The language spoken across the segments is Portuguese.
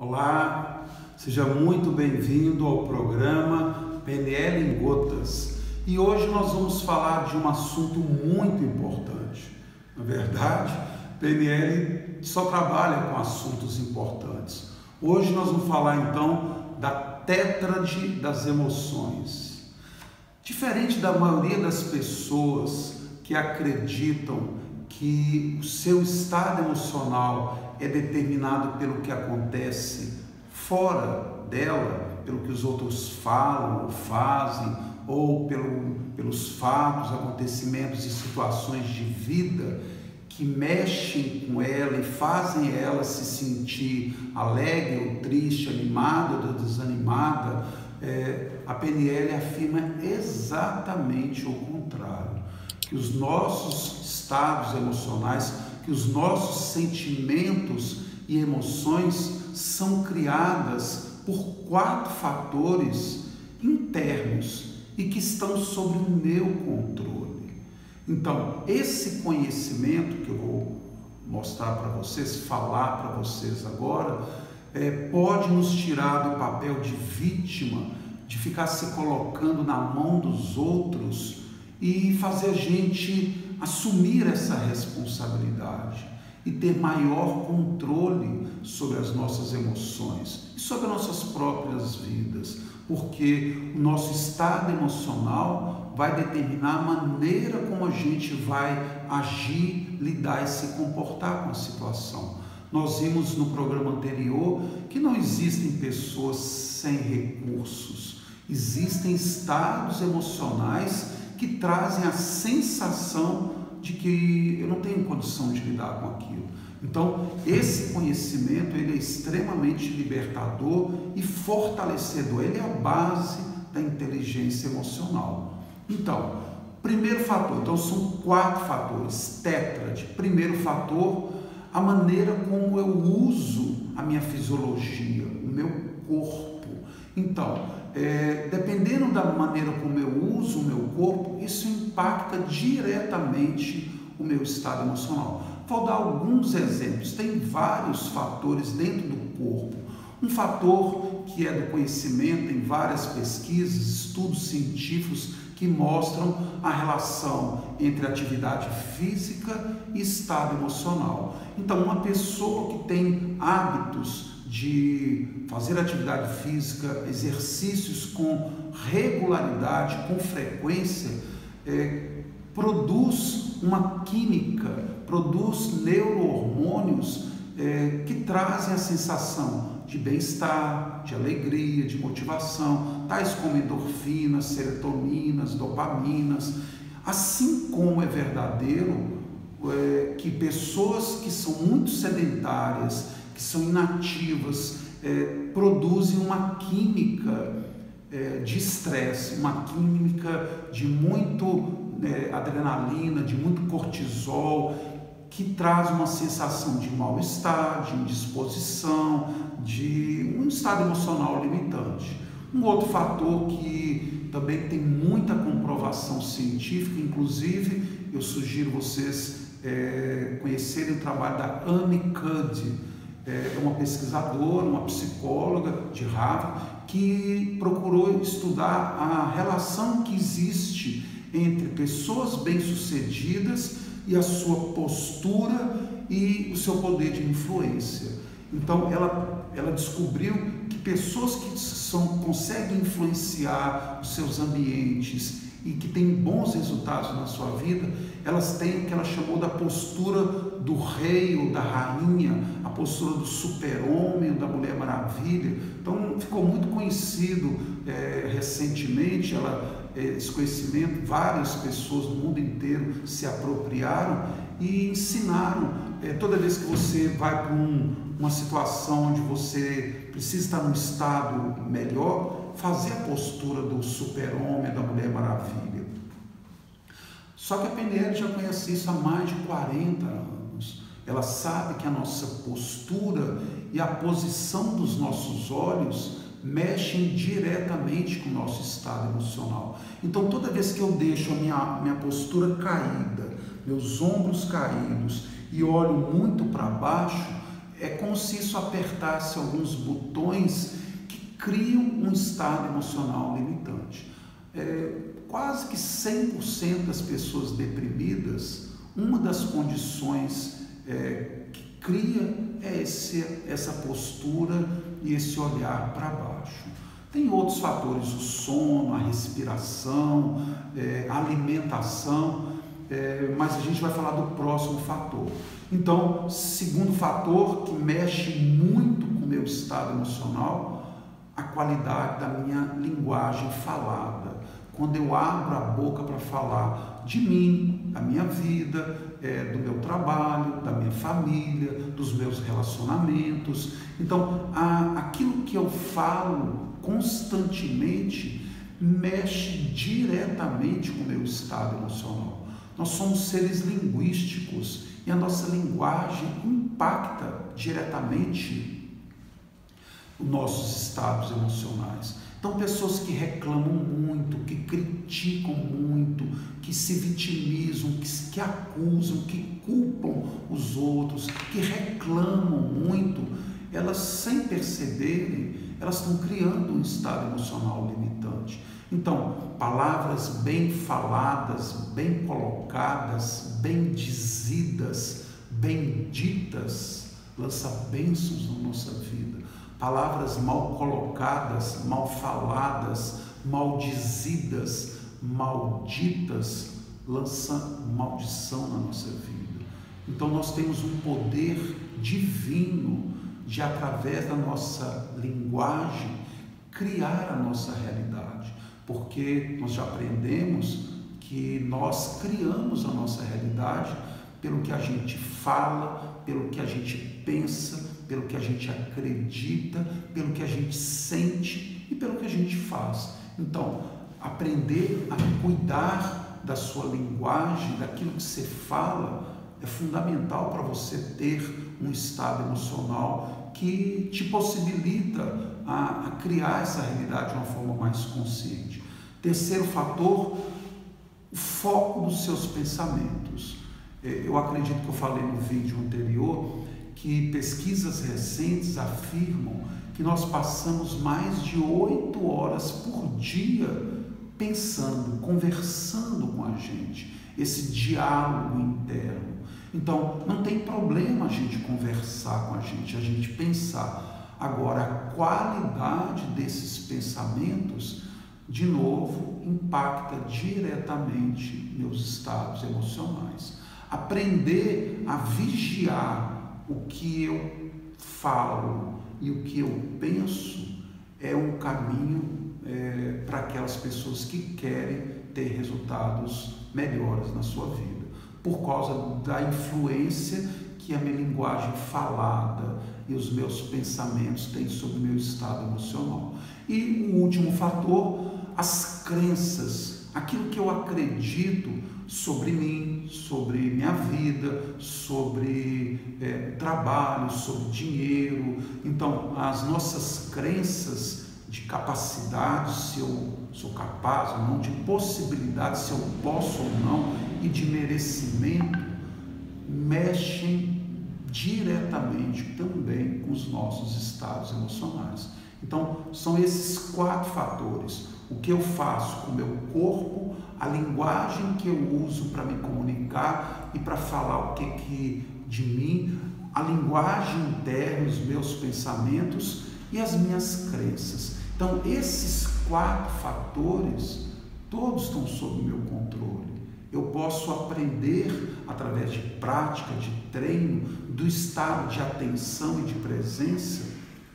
Olá, seja muito bem-vindo ao programa PNL em Gotas. E hoje nós vamos falar de um assunto muito importante. Na verdade, PNL só trabalha com assuntos importantes. Hoje nós vamos falar então da tétrade das emoções. Diferente da maioria das pessoas que acreditam que o seu estado emocional é determinado pelo que acontece fora dela, pelo que os outros falam ou fazem, ou pelos fatos, acontecimentos e situações de vida que mexem com ela e fazem ela se sentir alegre ou triste, animada ou desanimada. A PNL afirma exatamente o contrário, que os nossos estados emocionais, que os nossos sentimentos e emoções são criadas por 4 fatores internos e que estão sob o meu controle. Então, esse conhecimento que eu vou mostrar para vocês, falar para vocês agora, pode nos tirar do papel de vítima, de ficar se colocando na mão dos outros e fazer a gente assumir essa responsabilidade e ter maior controle sobre as nossas emoções e sobre as nossas próprias vidas, porque o nosso estado emocional vai determinar a maneira como a gente vai agir, lidar e se comportar com a situação. Nós vimos no programa anterior que não existem pessoas sem recursos, existem estados emocionais que trazem a sensação de que eu não tenho condição de lidar com aquilo. Então, esse conhecimento ele é extremamente libertador e fortalecedor. Ele é a base da inteligência emocional. Então, primeiro fator, então são 4 fatores, tétrade. Primeiro fator, a maneira como eu uso a minha fisiologia, o meu corpo. Então, dependendo da maneira como eu uso o meu corpo, isso impacta diretamente o meu estado emocional. Vou dar alguns exemplos. Tem vários fatores dentro do corpo. Um fator que é do conhecimento, tem várias pesquisas, estudos científicos que mostram a relação entre atividade física e estado emocional. Então, uma pessoa que tem hábitos de fazer atividade física, exercícios com regularidade, com frequência, produz uma química, produz neurohormônios que trazem a sensação de bem-estar, de alegria, de motivação, tais como endorfinas, serotoninas, dopaminas. Assim como é verdadeiro que pessoas que são muito sedentárias, que são inativas, produzem uma química de estresse, uma química de muito adrenalina, de muito cortisol, que traz uma sensação de mal-estar, de indisposição, de um estado emocional limitante. Um outro fator que também tem muita comprovação científica, inclusive eu sugiro vocês conhecerem o trabalho da Amy Cuddy. É uma pesquisadora, uma psicóloga de Harvard, que procurou estudar a relação que existe entre pessoas bem-sucedidas e a sua postura e o seu poder de influência. Então, ela descobriu que pessoas que conseguem influenciar os seus ambientes e que têm bons resultados na sua vida, elas têm o que ela chamou da postura do rei ou da rainha, a postura do super-homem ou da Mulher Maravilha. Então, ficou muito conhecido recentemente, esse conhecimento, várias pessoas no mundo inteiro se apropriaram e ensinaram. Toda vez que você vai para uma situação onde você precisa estar num estado melhor, fazer a postura do super-homem, da Mulher Maravilha. Só que a PNL já conhece isso há mais de 40 anos. Ela sabe que a nossa postura e a posição dos nossos olhos mexem diretamente com o nosso estado emocional. Então, toda vez que eu deixo a minha postura caída, meus ombros caídos e olho muito para baixo, é como se isso apertasse alguns botões que criam um estado emocional limitante. Quase que 100% das pessoas deprimidas, uma das condições que cria é essa postura e esse olhar para baixo. Tem outros fatores, o sono, a respiração, a alimentação, mas a gente vai falar do próximo fator. Então, segundo fator que mexe muito com o meu estado emocional, a qualidade da minha linguagem falada. Quando eu abro a boca para falar de mim, da minha vida, do meu trabalho, da minha família, dos meus relacionamentos. Então, aquilo que eu falo constantemente mexe diretamente com o meu estado emocional. Nós somos seres linguísticos e a nossa linguagem impacta diretamente os nossos estados emocionais. Então, pessoas que reclamam muito, que criticam muito, que se vitimizam, que acusam, que culpam os outros, que reclamam muito, elas, sem perceberem, elas estão criando um estado emocional limitante. Então, palavras bem faladas, bem colocadas, bem dizidas, bem ditas, lança bênçãos na nossa vida. Palavras mal colocadas, mal faladas, mal dizidas, malditas, lança maldição na nossa vida. Então nós temos um poder divino de, através da nossa linguagem, criar a nossa realidade, porque nós já aprendemos que nós criamos a nossa realidade pelo que a gente fala, pelo que a gente pensa, pelo que a gente acredita, pelo que a gente sente e pelo que a gente faz. Então, aprender a cuidar da sua linguagem, daquilo que você fala, é fundamental para você ter um estado emocional que te possibilita a criar essa realidade de uma forma mais consciente. Terceiro fator, o foco dos seus pensamentos. Eu acredito que eu falei no vídeo anterior que pesquisas recentes afirmam que nós passamos mais de 8 horas por dia pensando, conversando com a gente, esse diálogo interno. Então, não tem problema a gente conversar com a gente pensar. Agora, a qualidade desses pensamentos, de novo, impacta diretamente meus estados emocionais. Aprender a vigiar o que eu falo e o que eu penso é um caminho para aquelas pessoas que querem ter resultados melhores na sua vida, por causa da influência que a minha linguagem falada e os meus pensamentos têm sobre o meu estado emocional. E o último fator, as crenças, aquilo que eu acredito sobre mim, sobre minha vida, sobre trabalho, sobre dinheiro. Então, as nossas crenças de capacidade, se eu sou capaz ou não, de possibilidade, se eu posso ou não, e de merecimento, mexem diretamente também com os nossos estados emocionais. Então, são esses 4 fatores. O que eu faço com o meu corpo, a linguagem que eu uso para me comunicar e para falar o que de mim, a linguagem interna, os meus pensamentos e as minhas crenças. Então, esses 4 fatores, todos estão sob o meu controle. Eu posso aprender, através de prática, de treino, do estado de atenção e de presença,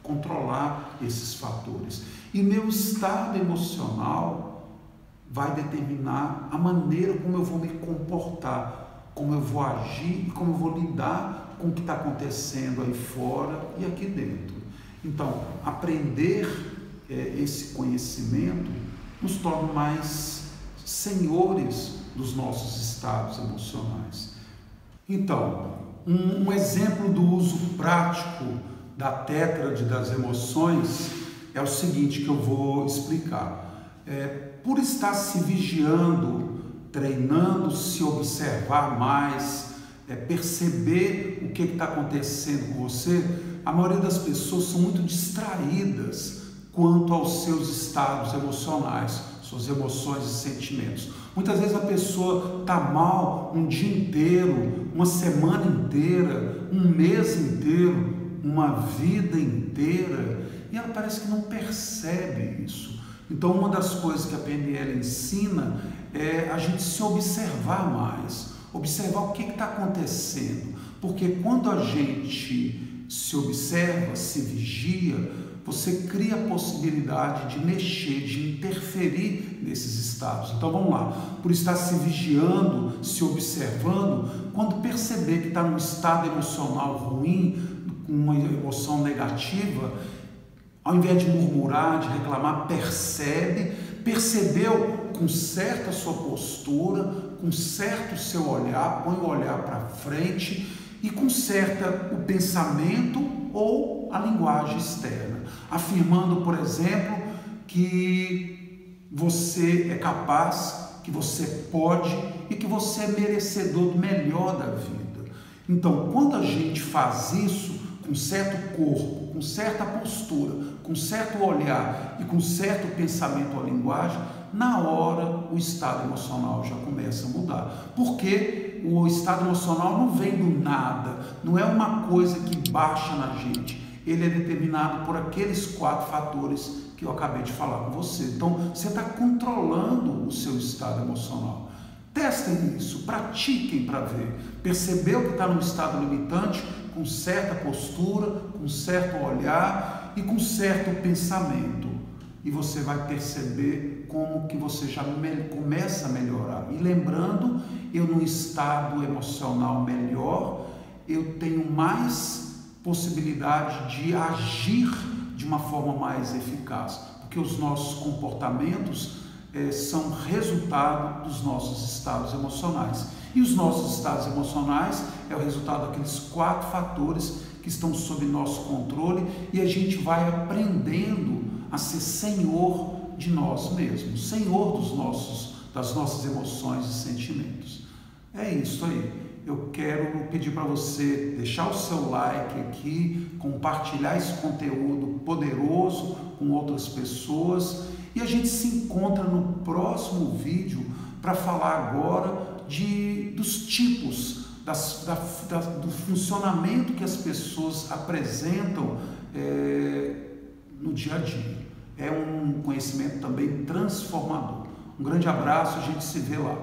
controlar esses fatores. E meu estado emocional vai determinar a maneira como eu vou me comportar, como eu vou agir e como eu vou lidar com o que está acontecendo aí fora e aqui dentro. Então, aprender esse conhecimento nos torna mais senhores dos nossos estados emocionais. Então, um exemplo do uso prático da tétrade das emoções é o seguinte que eu vou explicar. Por estar se vigiando, treinando, se observar mais, perceber o o que está acontecendo com você, a maioria das pessoas são muito distraídas quanto aos seus estados emocionais, suas emoções e sentimentos. Muitas vezes a pessoa está mal um dia inteiro, uma semana inteira, um mês inteiro, uma vida inteira, e ela parece que não percebe isso. Então, uma das coisas que a PNL ensina é a gente se observar mais, observar o que está acontecendo, porque quando a gente se observa, se vigia, você cria a possibilidade de mexer, de interferir nesses estados. Então vamos lá, por estar se vigiando, se observando, quando perceber que está num estado emocional ruim, com uma emoção negativa, ao invés de murmurar, de reclamar, percebeu, conserta a sua postura, conserta o seu olhar, põe o olhar para frente e conserta o pensamento ou a linguagem externa, afirmando, por exemplo, que você é capaz, que você pode e que você é merecedor do melhor da vida. Então, quando a gente faz isso com certo corpo, com certa postura, com certo olhar e com certo pensamento ou linguagem, na hora o estado emocional já começa a mudar. Porque o estado emocional não vem do nada, não é uma coisa que baixa na gente. Ele é determinado por aqueles 4 fatores que eu acabei de falar com você. Então, você está controlando o seu estado emocional. Testem isso, pratiquem para ver. Percebeu que está num estado limitante, com certa postura, com certo olhar e com certo pensamento. E você vai perceber como que você já começa a melhorar. E lembrando, eu num estado emocional melhor, eu tenho mais possibilidade de agir de uma forma mais eficaz, porque os nossos comportamentos são resultado dos nossos estados emocionais. E os nossos estados emocionais é o resultado daqueles 4 fatores que estão sob nosso controle e a gente vai aprendendo a ser senhor de nós mesmos, senhor das nossas emoções e sentimentos. É isso aí. Eu quero pedir para você deixar o seu like aqui, compartilhar esse conteúdo poderoso com outras pessoas e a gente se encontra no próximo vídeo para falar agora dos tipos, do funcionamento que as pessoas apresentam no dia a dia. É um conhecimento também transformador. Um grande abraço, a gente se vê lá.